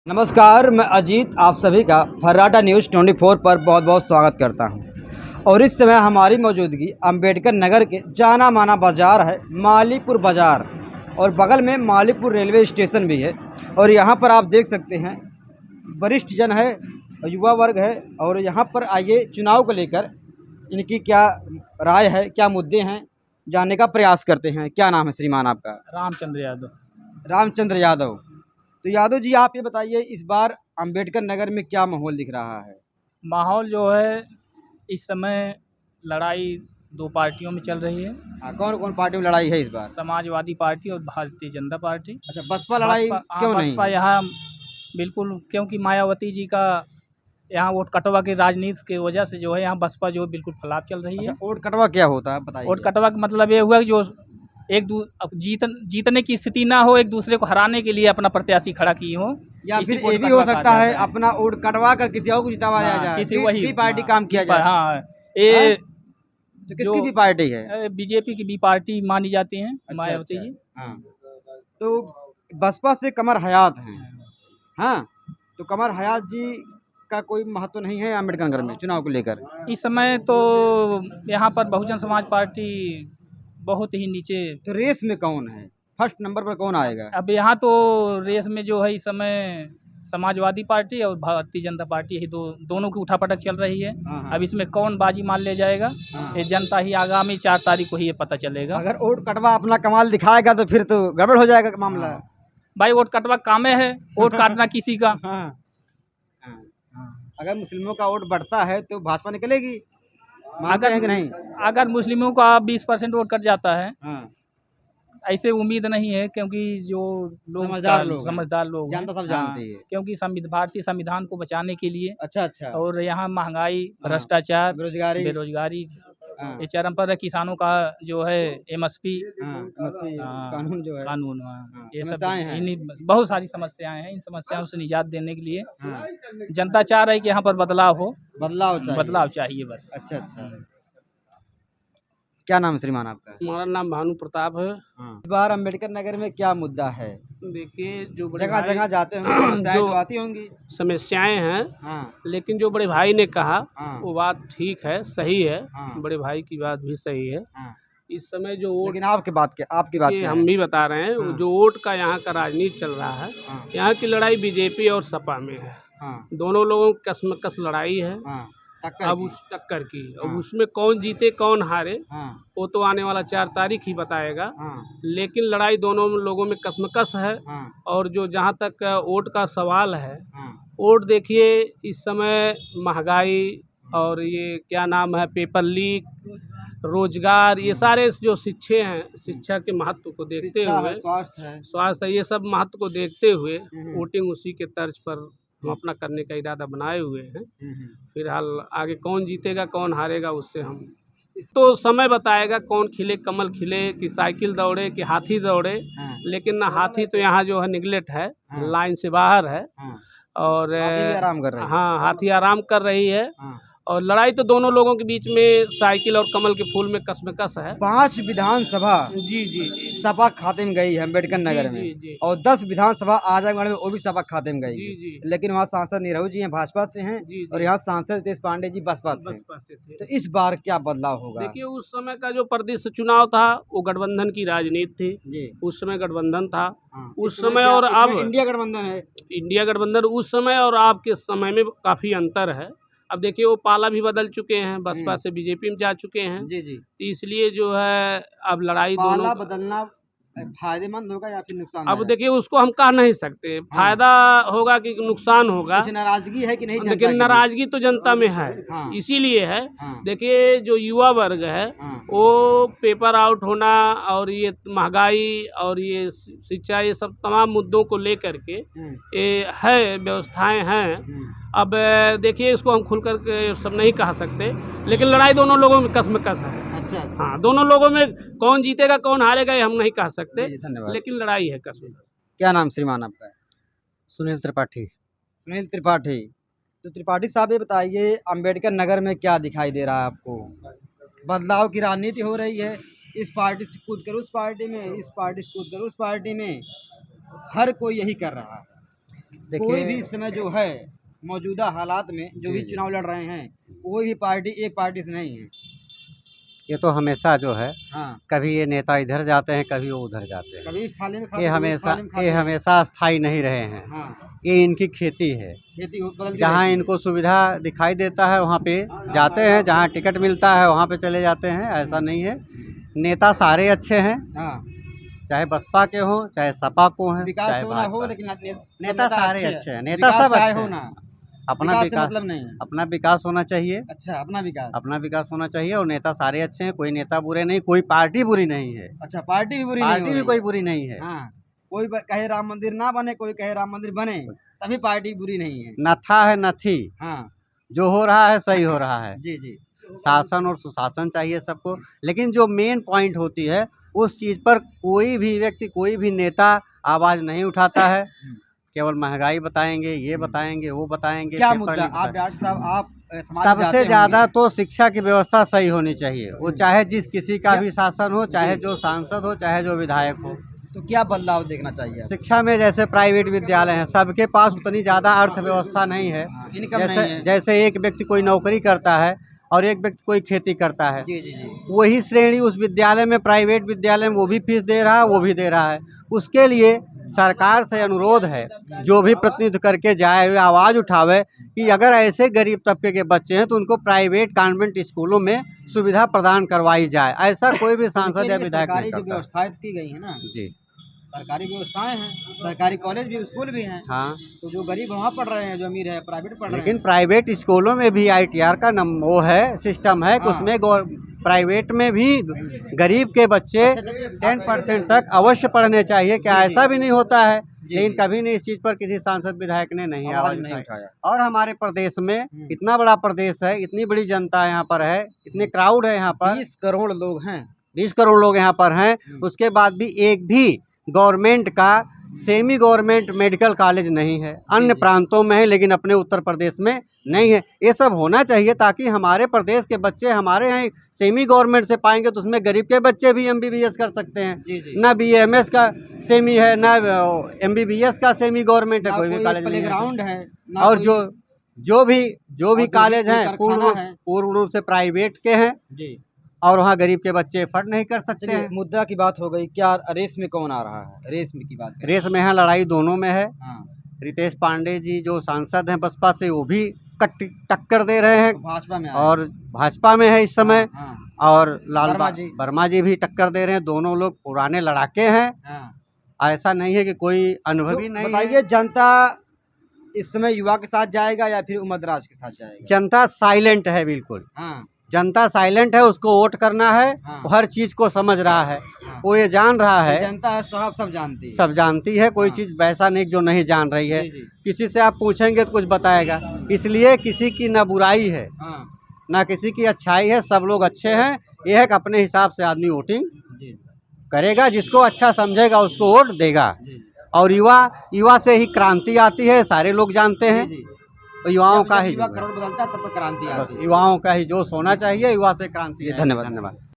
नमस्कार, मैं अजीत आप सभी का फर्राटा न्यूज़ 24 पर बहुत बहुत स्वागत करता हूं। और इस समय हमारी मौजूदगी अंबेडकर नगर के जाना माना बाज़ार है, मालीपुर बाज़ार, और बगल में मालीपुर रेलवे स्टेशन भी है। और यहां पर आप देख सकते हैं वरिष्ठ जन है, युवा वर्ग है, और यहां पर आइए चुनाव को लेकर इनकी क्या राय है, क्या मुद्दे हैं, जानने का प्रयास करते हैं। क्या नाम है श्रीमान आपका? रामचंद्र यादव। रामचंद्र यादव। तो यादव जी, आप ये बताइए, इस बार अंबेडकर नगर में क्या माहौल दिख रहा है? माहौल जो है इस समय लड़ाई दो पार्टियों में चल रही है। हाँ, कौन कौन पार्टी में लड़ाई है इस बार? समाजवादी पार्टी और भारतीय जनता पार्टी। अच्छा, बसपा लड़ाई क्यों नहीं बसपा है? यहाँ बिल्कुल, क्योंकि मायावती जी का यहाँ वोट कटवा की राजनीति की वजह से जो है यहाँ बसपा जो है बिल्कुल खिलाफ चल रही अच्छा, है। वोट कटवा क्या होता है बताइए? वोट कटवा का मतलब ये हुआ कि जो अब जीतने की स्थिति ना हो, एक दूसरे को हराने के लिए अपना प्रत्याशी खड़ा किए हो, या फिर ये भी हो सकता है अपना वोट कटवा कर किसी और को जितवाया जाए, किसी वही बी पार्टी काम किया जाए। हाँ हाँ? ये तो किसकी भी पार्टी है? बीजेपी की भी पार्टी मानी जाती हैं मायावती अच्छा। जी। हाँ, तो बसपा से कमर हयात हैं। हाँ, तो कमर हयात जी का कोई महत्व नहीं है अम्बेडकर नगर में चुनाव को लेकर? इस समय तो यहाँ पर बहुजन समाज पार्टी बहुत ही नीचे। तो रेस में कौन है? फर्स्ट नंबर पर कौन आएगा? अब यहाँ तो रेस में जो है इस समय समाजवादी पार्टी और भारतीय जनता पार्टी ही दोनों की उठापटक चल रही है। हाँ। अब इसमें कौन बाजी मान ले जाएगा, हाँ। ये जनता ही आगामी 4 तारीख को ही ये पता चलेगा। अगर वोट कटवा अपना कमाल दिखाएगा तो फिर तो गड़बड़ हो जाएगा मामला। भाई वोट कटवा कामे है, वोट काटना किसी का। हाँ। हाँ। अगर मुस्लिमों का वोट बढ़ता है तो भाजपा निकलेगी, मानते हैं कि नहीं? अगर मुस्लिमों का 20% वोट कट जाता है, हाँ। ऐसे उम्मीद नहीं है, क्योंकि जो समझदार लोग समझदार लोग हैं, जनता सब हाँ, जानती है। क्योंकि भारतीय संविधान को बचाने के लिए अच्छा। और यहाँ महंगाई, हाँ, भ्रष्टाचार, बेरोजगारी। ये चरम पर है। किसानों का जो है एमएसपी कानून जो है, कानून, ये सब समस्याएं हैं। बहुत सारी समस्याएं हैं। इन समस्याओं से निजात देने के लिए हाँ। जनता चाह रही है कि यहाँ पर बदलाव हो, बदलाव चाहिए बस। अच्छा। क्या नाम है श्रीमान आपका? हमारा नाम भानु प्रताप है। हाँ। इस बार अम्बेडकर नगर में क्या मुद्दा है? देखिए, जो जगह जगह जाते होंगे, समस्याएं तो आती होंगी। समस्याएं हैं, हाँ। लेकिन जो बड़े भाई ने कहा हाँ। वो बात ठीक है, सही है। हाँ। बड़े भाई की बात भी सही है। हाँ। इस समय जो वोट, लेकिन आपकी बात क्या हम है? भी बता रहे हैं, हाँ। जो वोट का यहाँ का राजनीति चल रहा है, हाँ। यहाँ की लड़ाई बीजेपी और सपा में है। हाँ। दोनों लोगों की कसमकस लड़ाई है। हाँ। अब उस टक्कर की, अब हाँ। उसमें कौन जीते कौन हारे हाँ। वो तो आने वाला 4 तारीख ही बताएगा। हाँ। लेकिन लड़ाई दोनों लोगों में कसमकस है। हाँ। और जो जहाँ तक वोट का सवाल है, हाँ। वोट देखिए इस समय महंगाई और ये क्या नाम है, पेपर लीक, रोजगार, ये सारे जो शिक्षा के महत्व को देखते हुए, स्वास्थ्य, ये सब महत्व को देखते हुए वोटिंग उसी के तर्ज पर हम अपना करने का इरादा बनाए हुए हैं। फिलहाल आगे कौन जीतेगा कौन हारेगा उससे हम तो समय बताएगा। कौन खिले, कमल खिले कि साइकिल दौड़े कि हाथी दौड़े। लेकिन ना हाथी तो यहाँ जो है निगलेट है, लाइन से बाहर है। और हाथी आराम कर रही है। और लड़ाई तो दोनों लोगों के बीच में साइकिल और कमल के फूल में कसमकस है। 5 विधानसभा जी सपा खाते में गई है अम्बेडकर नगर में। जी। और 10 विधानसभा आजमगढ़ में वो भी सपा खाते में गई। जी। लेकिन वहाँ सांसद नीरव जी हैं, भाजपा से हैं। और यहाँ सांसद रितेश पांडे जी बसपा से थे। तो इस बार क्या बदलाव होगा? देखिए, उस समय का जो प्रदेश चुनाव था वो गठबंधन की राजनीति थी। उस समय गठबंधन था। उस समय और अब इंडिया गठबंधन है। इंडिया गठबंधन उस समय और अब के समय में काफ़ी अंतर है। अब देखिए, वो पाला भी बदल चुके हैं, बसपा से बीजेपी में जा चुके हैं। जी। तो इसलिए जो है अब लड़ाई पाला बदलना फायदेमंद होगा या फिर नुकसान? अब देखिए, उसको हम कह नहीं सकते फायदा होगा कि नुकसान होगा। नाराजगी है कि नहीं? लेकिन नाराजगी तो जनता में है। इसीलिए है। देखिए, जो युवा वर्ग है वो पेपर आउट होना और ये महंगाई और ये शिक्षा, ये सब तमाम मुद्दों को लेकर के ये है, व्यवस्थाएं हैं। अब देखिए, इसको हम खुल कर के सब नहीं कह सकते, लेकिन लड़ाई दोनों लोगों में कसमकस है। अच्छा। हाँ, दोनों लोगों में कौन जीतेगा कौन हारेगा ये हम नहीं कह सकते, लेकिन लड़ाई है कसमकस। क्या नाम श्रीमान आपका? सुनील त्रिपाठी। तो त्रिपाठी साहब, ये बताइए, अम्बेडकर नगर में क्या दिखाई दे रहा है आपको? बदलाव की राजनीति हो रही है, इस पार्टी से कूद कर उस पार्टी में, इस पार्टी से कूद कर उस पार्टी में, हर कोई यही कर रहा है। कोई भी इस समय जो है मौजूदा हालात में जो भी चुनाव लड़ रहे हैं, कोई भी पार्टी एक पार्टी से नहीं है। ये तो हमेशा जो है, हाँ, कभी ये नेता इधर जाते हैं, कभी वो उधर जाते हैं। कभी इस थाली में खाते, ये कभी इस थाली में खाते हैं। हमेशा स्थायी नहीं रहे हैं। हाँ, ये इनकी खेती है। खेती बदलती जहाँ रहती है। इनको सुविधा दिखाई देता है वहाँ पे जाते हैं, जहाँ टिकट मिलता है वहाँ पे चले जाते हैं। ऐसा नहीं है, नेता सारे अच्छे हैं, हाँ, चाहे बसपा के हों चाहे सपा को हैं, विकास चाहे हो ना हो, भाजपा। लेकिन नेता सारे अच्छे हैं, नेता विकास सब चाहे अच्छे हो हैं। ना, अपना विकास से विकास, मतलब नहीं है। अपना विकास होना चाहिए, अच्छा, अपना विकास। अपना विकास होना चाहिए। और नेता सारे अच्छे हैं, कोई नेता बुरे नहीं, कोई पार्टी बुरी नहीं है। अच्छा, पार्टी भी बुरी नहीं पार्टी हो भी रही कोई है। बुरी नहीं है। हाँ, कोई कहे राम मंदिर ना बने, कोई कहे राम मंदिर बने, तभी पार्टी बुरी नहीं है। न था है न थी, हाँ, जो हो रहा है सही हो रहा है। जी जी। शासन और सुशासन चाहिए सबको, लेकिन जो मेन पॉइंट होती है उस चीज़ पर कोई भी व्यक्ति, कोई भी नेता आवाज़ नहीं उठाता है। केवल महंगाई बताएंगे, ये बताएंगे, वो बताएंगे। क्या पेपर मुद्दा लीक आप डॉक्टर साहब, आप समाज जाते सबसे होंगे। ज़्यादा तो शिक्षा की व्यवस्था सही होनी चाहिए। वो चाहे जिस किसी का भी शासन हो, चाहे जो सांसद हो, चाहे जो विधायक हो। तो क्या बदलाव देखना चाहिए आपको? शिक्षा में जैसे प्राइवेट विद्यालय हैं, सबके पास उतनी ज़्यादा अर्थव्यवस्था नहीं है। इनकम नहीं है। जैसे एक व्यक्ति कोई नौकरी करता है और एक व्यक्ति कोई खेती करता है, जी जी जी। वही श्रेणी उस विद्यालय में, प्राइवेट विद्यालय में वो भी फीस दे रहा है, वो भी दे रहा है। उसके लिए सरकार से अनुरोध है, जो भी प्रतिनिधित्व करके जाए हुए आवाज़ उठावे कि अगर ऐसे गरीब तबके के बच्चे हैं तो उनको प्राइवेट कॉन्वेंट स्कूलों में सुविधा प्रदान करवाई जाए। ऐसा कोई भी सांसद या विधायक नहीं सरकारी जो करता। व्यवस्थाएं की गई है ना, जी सरकारी व्यवस्थाएं हैं, सरकारी कॉलेज भी, स्कूल भी हैं। हाँ, तो जो गरीब वहाँ पढ़ रहे हैं, जो अमीर है प्राइवेट पढ़ रहे लेकिन हैं। प्राइवेट स्कूलों में भी ITR का वो है, सिस्टम है कि हाँ। उसमें प्राइवेट में भी गरीब के बच्चे 10% तक अवश्य पढ़ने चाहिए। क्या जी, जी। ऐसा भी नहीं होता है? जी, लेकिन जी। कभी नहीं इस चीज़ पर किसी सांसद विधायक ने नहीं आवाज़ नहीं उठाई। उठाया। और हमारे प्रदेश में इतना बड़ा प्रदेश है, इतनी बड़ी जनता यहाँ पर है, इतने क्राउड है यहाँ पर, 20 करोड़ लोग हैं। 20 करोड़ लोग यहाँ पर हैं। उसके बाद भी एक भी गवर्नमेंट का सेमी गवर्नमेंट मेडिकल कॉलेज नहीं है। अन्य प्रांतों में है लेकिन अपने उत्तर प्रदेश में नहीं है। ये सब होना चाहिए ताकि हमारे प्रदेश के बच्चे हमारे यहाँ सेमी गवर्नमेंट से पाएंगे तो उसमें गरीब के बच्चे भी MBBS कर सकते हैं। जी जी। ना BAMS का सेमी है, ना MBBS का सेमी गवर्नमेंट है, कोई भी कॉलेज नहीं है। प्लेग्राउंड है ना। और जो भी कॉलेज कोई हैं कारखाना है। पूर्ण रूप से प्राइवेट के हैं जी। और वहाँ गरीब के बच्चे एफर्ट नहीं कर सकते चलिए, हैं। मुद्दा की बात हो गई, क्या रेस में कौन आ रहा है? रेस में की बात करें। रेस में है, लड़ाई दोनों में है। हाँ, रितेश पांडे जी जो सांसद हैं बसपा से, वो भी टक्कर दे रहे हैं तो भाजपा में और भाजपा में है इस समय। हाँ, और लाल वर्मा जी भी टक्कर दे रहे हैं। दोनों लोग पुराने लड़ाके हैं। हाँ। ऐसा नहीं है कि कोई अनुभवी तो नहीं है। बताइए, जनता इस समय युवा के साथ जाएगा या फिर उमरदराज के साथ जाएगा? जनता साइलेंट है, बिल्कुल हाँ, जनता साइलेंट है। उसको वोट करना है। हाँ। वो हर चीज़ को समझ रहा है। हाँ। वो ये जान रहा है, जनता है साहब, सब जानती है। सब जानती है। कोई हाँ। चीज़ वैसा नहीं जो नहीं जान रही है। जी, जी। किसी से आप पूछेंगे तो कुछ बताएगा। इसलिए किसी की ना बुराई है हाँ, ना किसी की अच्छाई है, सब लोग अच्छे हैं। यह है कि अपने हिसाब से आदमी वोटिंग जी करेगा, जिसको अच्छा समझेगा उसको वोट देगा। जी और युवा से ही क्रांति आती है, सारे लोग जानते हैं। जी। तो युवाओं का ही युवा करोड़ बदलता है, तब तो क्रांति बस आती है। युवाओं का ही जोश होना चाहिए, युवा से क्रांति। धन्यवाद। धन्यवाद।